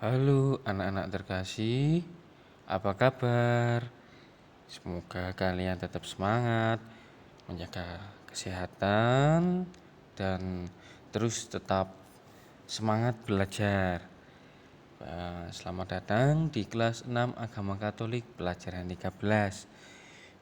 Halo anak-anak terkasih, apa kabar? Semoga kalian tetap semangat, menjaga kesehatan, dan terus tetap semangat belajar. Selamat datang di kelas 6 Agama Katolik pelajaran 13.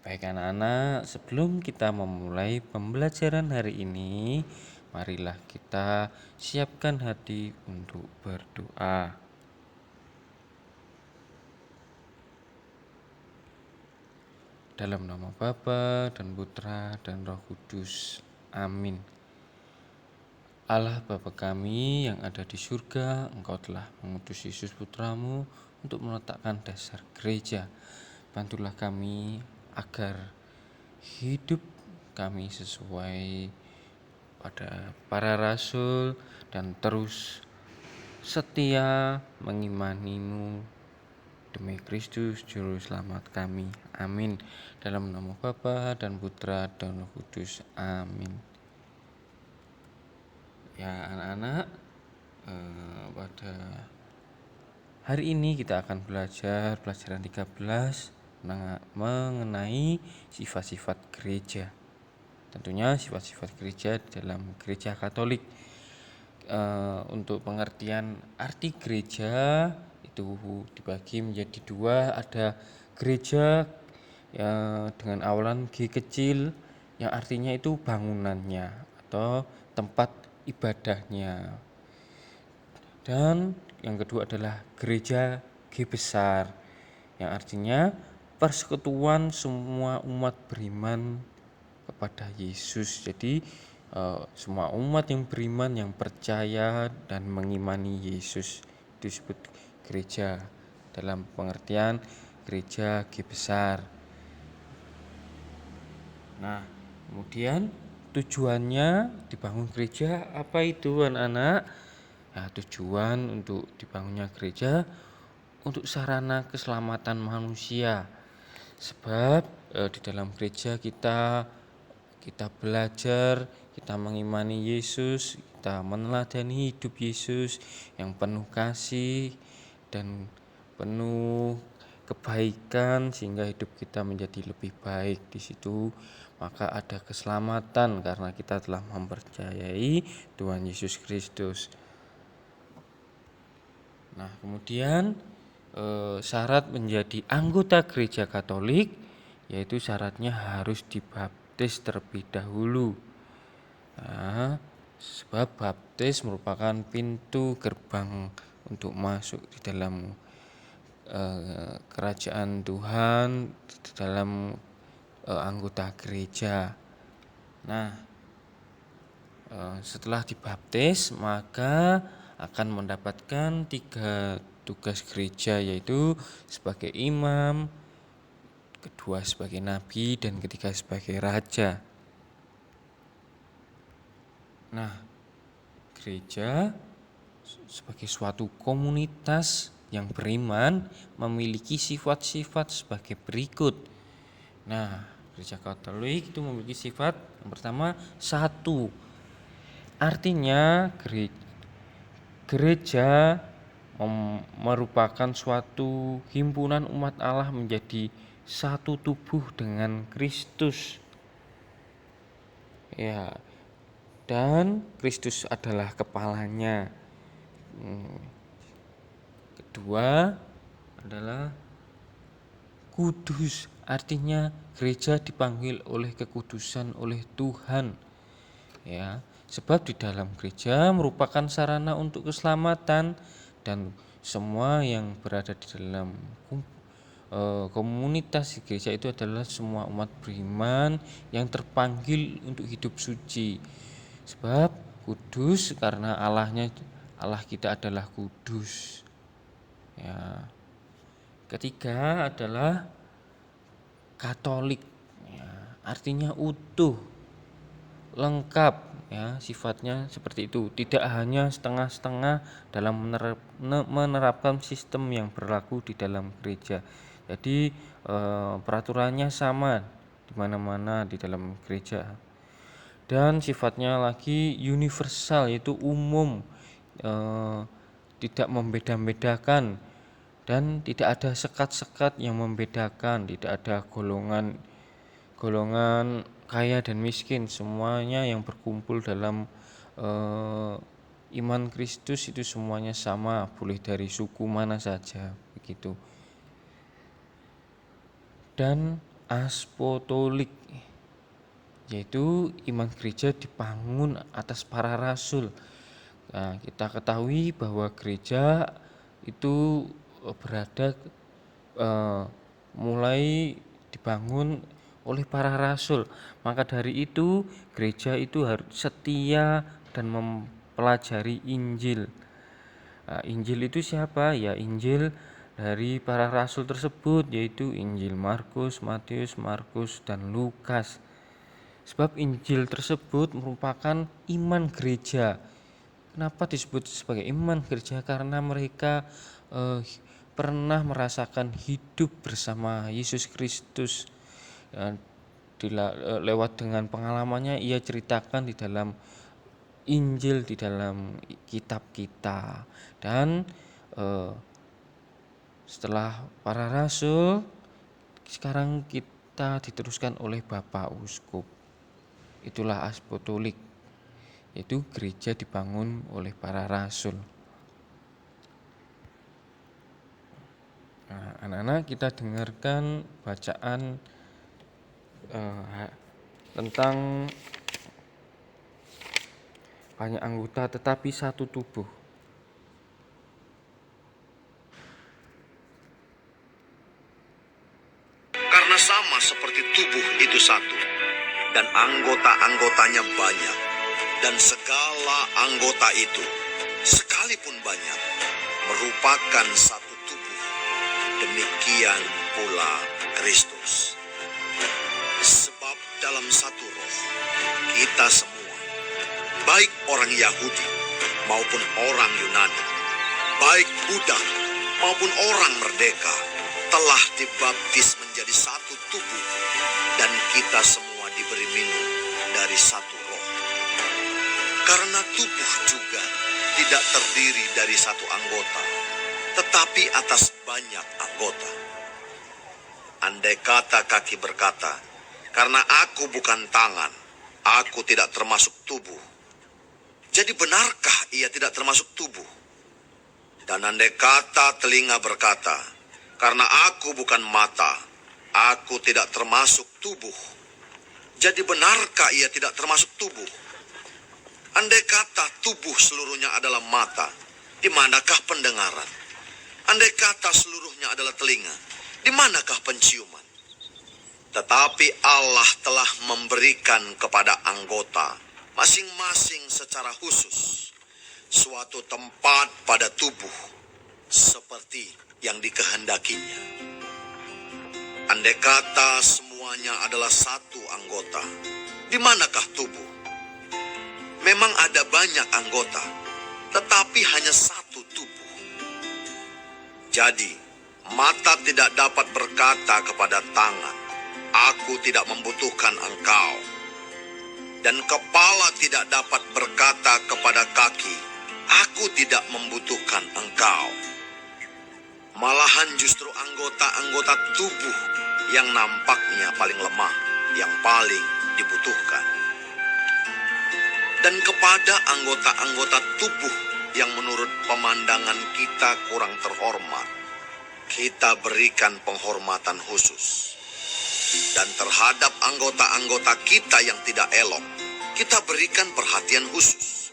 Baik anak-anak, sebelum kita memulai pembelajaran hari ini, marilah kita siapkan hati untuk berdoa. Dalam nama Bapa dan Putra dan Roh Kudus. Amin. Allah Bapa kami yang ada di surga, Engkau telah mengutus Yesus Putramu untuk meletakkan dasar gereja. Bantulah kami agar hidup kami sesuai pada para rasul dan terus setia mengimanimu demi Kristus Juru Selamat kami. Amin. Dalam nama Bapa dan Putra dan Roh Kudus. Amin. Ya anak-anak, pada hari ini kita akan belajar pelajaran 13 mengenai sifat-sifat gereja. Tentunya sifat-sifat gereja dalam gereja Katolik. Untuk pengertian arti gereja itu dibagi menjadi dua. Ada gereja dengan awalan G kecil yang artinya itu bangunannya atau tempat ibadahnya, dan yang kedua adalah gereja G besar yang artinya persekutuan semua umat beriman kepada Yesus. Jadi semua umat yang beriman, yang percaya dan mengimani Yesus disebut gereja dalam pengertian gereja G besar. Nah, kemudian tujuannya dibangun gereja apa itu anak-anak? Nah, tujuan untuk dibangunnya gereja untuk sarana keselamatan manusia. Sebab di dalam gereja kita belajar, kita mengimani Yesus, kita meneladani hidup Yesus yang penuh kasih dan penuh kebaikan sehingga hidup kita menjadi lebih baik. Di situ maka ada keselamatan karena kita telah mempercayai Tuhan Yesus Kristus. Nah, kemudian syarat menjadi anggota gereja Katolik yaitu syaratnya harus dibaptis terlebih dahulu. Nah, sebab baptis merupakan pintu gerbang untuk masuk di dalam kerajaan Tuhan, di dalam anggota gereja. Nah, setelah dibaptis maka akan mendapatkan 3 tugas gereja, yaitu sebagai imam, kedua sebagai nabi, dan ketiga sebagai raja. Nah, gereja sebagai suatu komunitas yang beriman memiliki sifat-sifat sebagai berikut. Nah, gereja Katolik itu memiliki sifat yang pertama, satu. Artinya gereja merupakan suatu himpunan umat Allah menjadi satu tubuh dengan Kristus. Ya, dan Kristus adalah kepalanya. Kedua adalah kudus, artinya gereja dipanggil oleh kekudusan oleh Tuhan. Ya, sebab di dalam gereja merupakan sarana untuk keselamatan dan semua yang berada di dalam komunitas gereja itu adalah semua umat beriman yang terpanggil untuk hidup suci. Sebab kudus karena Allah kita adalah kudus. Ya. Ketiga adalah Katolik. Ya, artinya utuh, lengkap, ya, sifatnya seperti itu, tidak hanya setengah-setengah dalam menerapkan sistem yang berlaku di dalam gereja. Jadi peraturannya sama di mana-mana di dalam gereja. Dan sifatnya lagi universal, yaitu umum, tidak membeda-bedakan, dan tidak ada sekat-sekat yang membedakan, tidak ada golongan kaya dan miskin, semuanya yang berkumpul dalam iman Kristus itu semuanya sama, boleh dari suku mana saja, begitu. Dan apostolik, yaitu iman gereja dibangun atas para rasul. Nah, kita ketahui bahwa gereja itu berada mulai dibangun oleh para rasul. Maka dari itu gereja itu harus setia dan mempelajari Injil. Nah, Injil itu siapa? Ya, Injil dari para rasul tersebut, yaitu Injil Markus, Matius, Markus, dan Lukas. Sebab Injil tersebut merupakan iman gereja. Kenapa disebut sebagai iman gereja? Karena mereka pernah merasakan hidup bersama Yesus Kristus. Lewat dengan pengalamannya ia ceritakan di dalam Injil, di dalam kitab kita. Dan setelah para rasul, sekarang kita diteruskan oleh Bapak Uskup. Itulah apostolik, yaitu gereja dibangun oleh para rasul. Nah, anak-anak, kita dengarkan bacaan tentang banyak anggota tetapi satu tubuh. Karena sama seperti tubuh itu satu, dan anggota-anggotanya banyak, dan segala anggota itu, sekalipun banyak, merupakan satu tubuh. Demikian pula Kristus. Sebab dalam satu roh, kita semua, baik orang Yahudi maupun orang Yunani, baik budak maupun orang merdeka, telah dibaptis menjadi satu tubuh, dan kita semua diberi minum dari satu roh. Karena tubuh juga tidak terdiri dari satu anggota, tetapi atas banyak anggota. Andai kata kaki berkata, "Karena aku bukan tangan, aku tidak termasuk tubuh." Jadi benarkah ia tidak termasuk tubuh? Dan andai kata telinga berkata, "Karena aku bukan mata, aku tidak termasuk tubuh." Jadi benarkah ia tidak termasuk tubuh? Andai kata tubuh seluruhnya adalah mata, di manakah pendengaran? Andai kata seluruhnya adalah telinga, di manakah penciuman? Tetapi Allah telah memberikan kepada anggota masing-masing secara khusus suatu tempat pada tubuh seperti yang dikehendakinya. Andai kata semuanya adalah satu anggota, di manakah tubuh? Memang ada banyak anggota, tetapi hanya satu tubuh. Jadi, mata tidak dapat berkata kepada tangan, "Aku tidak membutuhkan engkau." Dan kepala tidak dapat berkata kepada kaki, "Aku tidak membutuhkan engkau." Malahan justru anggota-anggota tubuh yang nampaknya paling lemah, yang paling dibutuhkan. Dan kepada anggota-anggota tubuh yang menurut pemandangan kita kurang terhormat, kita berikan penghormatan khusus. Dan terhadap anggota-anggota kita yang tidak elok, kita berikan perhatian khusus.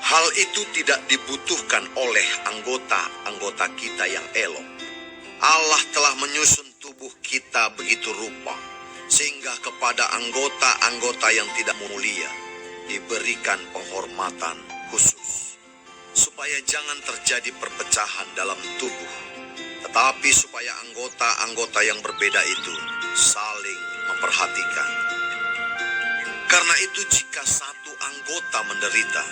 Hal itu tidak dibutuhkan oleh anggota-anggota kita yang elok. Allah telah menyusun tubuh kita begitu rupa, sehingga kepada anggota-anggota yang tidak mulia diberikan penghormatan khusus, supaya jangan terjadi perpecahan dalam tubuh, tetapi supaya anggota-anggota yang berbeda itu saling memperhatikan. Karena itu jika satu anggota menderita,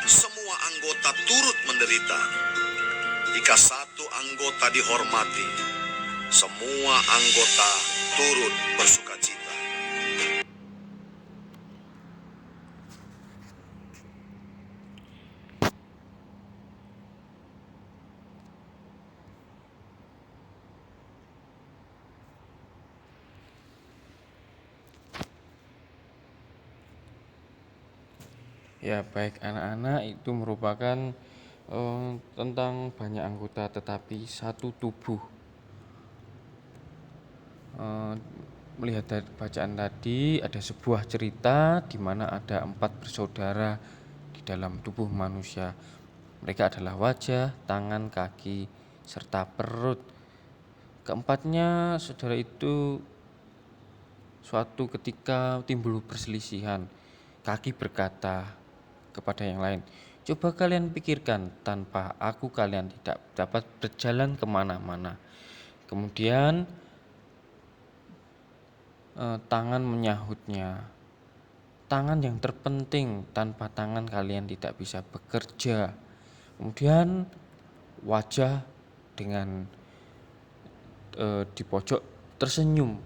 semua anggota turut menderita. Jika satu anggota dihormati, semua anggota turut bersukacita. Ya, baik anak-anak, itu merupakan tentang banyak anggota tetapi satu tubuh. Eh, Melihat dari bacaan tadi, ada sebuah cerita di mana ada 4 bersaudara di dalam tubuh manusia. Mereka adalah wajah, tangan, kaki, serta perut. Keempatnya saudara itu suatu ketika timbul perselisihan. Kaki berkata kepada yang lain, "Coba kalian pikirkan, tanpa aku kalian tidak dapat berjalan kemana-mana." Kemudian tangan menyahutnya, "Tangan yang terpenting, tanpa tangan kalian tidak bisa bekerja." Kemudian wajah dengan di pojok tersenyum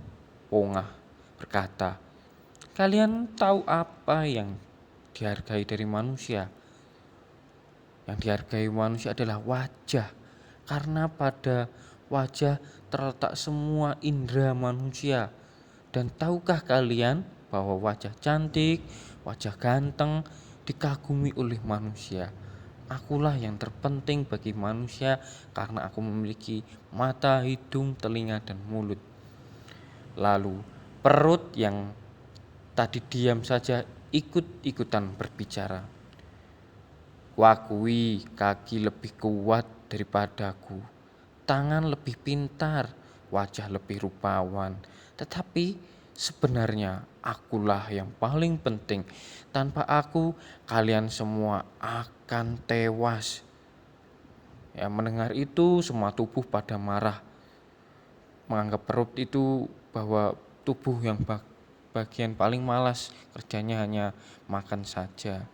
pongah berkata, "Kalian tahu apa yang dihargai dari manusia? Yang dihargai manusia adalah wajah, karena pada wajah terletak semua indera manusia. Dan tahukah kalian bahwa wajah cantik, wajah ganteng dikagumi oleh manusia? Akulah yang terpenting bagi manusia karena aku memiliki mata, hidung, telinga, dan mulut." Lalu perut yang tadi diam saja ikut-ikutan berbicara, "Kuakui kaki lebih kuat daripadaku, tangan lebih pintar, wajah lebih rupawan. Tetapi sebenarnya akulah yang paling penting. Tanpa aku, kalian semua akan tewas." Ya, mendengar itu semua tubuh pada marah, menganggap perut itu bahwa tubuh yang bagian paling malas, kerjanya hanya makan saja.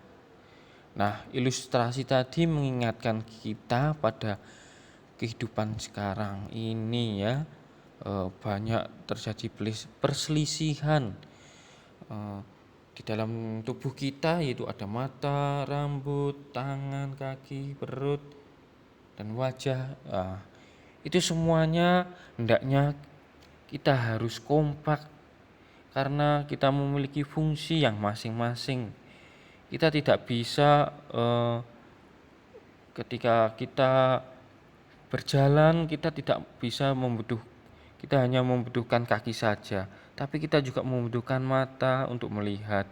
Nah, ilustrasi tadi mengingatkan kita pada kehidupan sekarang ini ya, banyak terjadi perselisihan eh, di dalam tubuh kita, yaitu ada mata, rambut, tangan, kaki, perut, dan wajah. Itu semuanya hendaknya kita harus kompak karena kita memiliki fungsi yang masing-masing. Kita tidak bisa ketika kita berjalan, kita hanya membutuhkan kaki saja, tapi kita juga membutuhkan mata untuk melihat.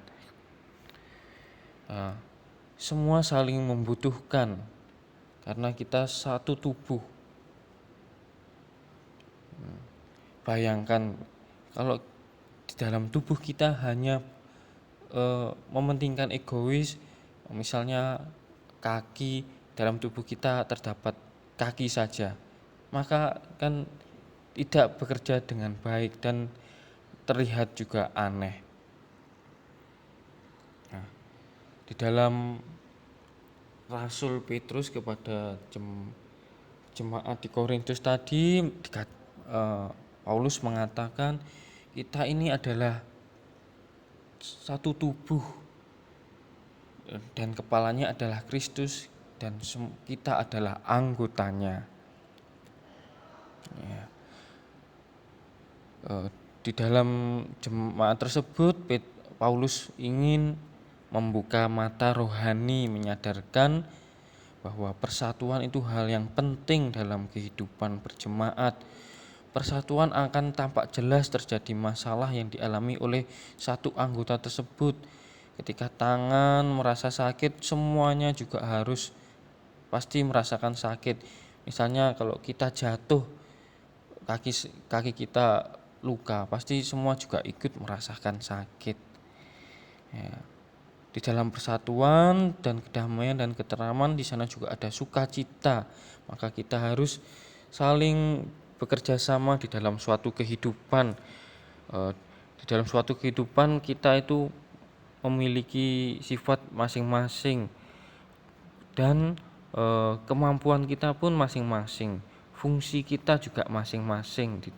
Nah, semua saling membutuhkan karena kita satu tubuh. Bayangkan kalau di dalam tubuh kita hanya mementingkan egois, misalnya kaki, dalam tubuh kita terdapat kaki saja, maka kan tidak bekerja dengan baik dan terlihat juga aneh. Nah, di dalam Rasul Petrus kepada jemaat di Korintus tadi, Paulus mengatakan kita ini adalah satu tubuh dan kepalanya adalah Kristus dan kita adalah anggotanya. Ya. Di dalam jemaat tersebut Paulus ingin membuka mata rohani, menyadarkan bahwa persatuan itu hal yang penting dalam kehidupan berjemaat. Persatuan akan tampak jelas terjadi masalah yang dialami oleh satu anggota tersebut. Ketika tangan merasa sakit, semuanya juga harus pasti merasakan sakit. Misalnya kalau kita jatuh, kaki kita luka, pasti semua juga ikut merasakan sakit. Ya. Di dalam persatuan dan kedamaian dan keteraman, di sana juga ada sukacita. Maka kita harus saling bekerja sama di dalam suatu kehidupan. Di dalam suatu kehidupan kita itu memiliki sifat masing-masing dan kemampuan kita pun masing-masing. Fungsi kita juga masing-masing.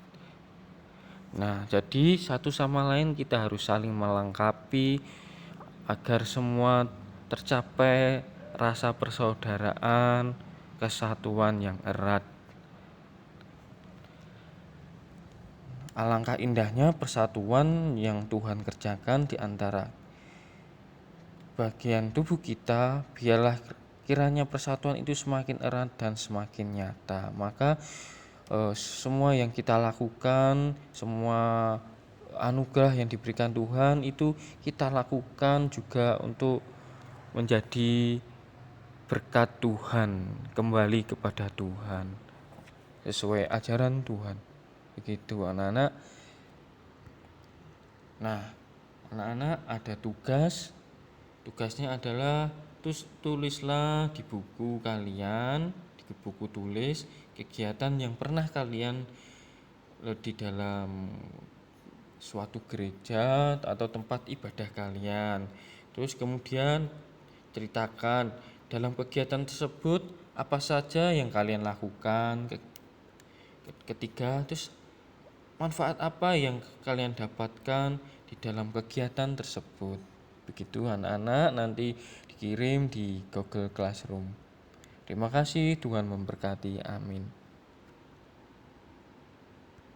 Nah, jadi satu sama lain kita harus saling melengkapi agar semua tercapai rasa persaudaraan, kesatuan yang erat. Alangkah indahnya persatuan yang Tuhan kerjakan di antara bagian tubuh kita, biarlah kiranya persatuan itu semakin erat dan semakin nyata. Maka semua yang kita lakukan, semua anugerah yang diberikan Tuhan itu kita lakukan juga untuk menjadi berkat Tuhan, kembali kepada Tuhan sesuai ajaran Tuhan. Begitu anak-anak. Nah, anak-anak ada tugasnya adalah tulislah di buku kalian, di buku tulis kegiatan yang pernah kalian di dalam suatu gereja atau tempat ibadah kalian. Terus kemudian ceritakan dalam kegiatan tersebut apa saja yang kalian lakukan. Ketiga, terus manfaat apa yang kalian dapatkan di dalam kegiatan tersebut. Begitu anak-anak, nanti dikirim di Google Classroom. Terima kasih, Tuhan memberkati. Amin.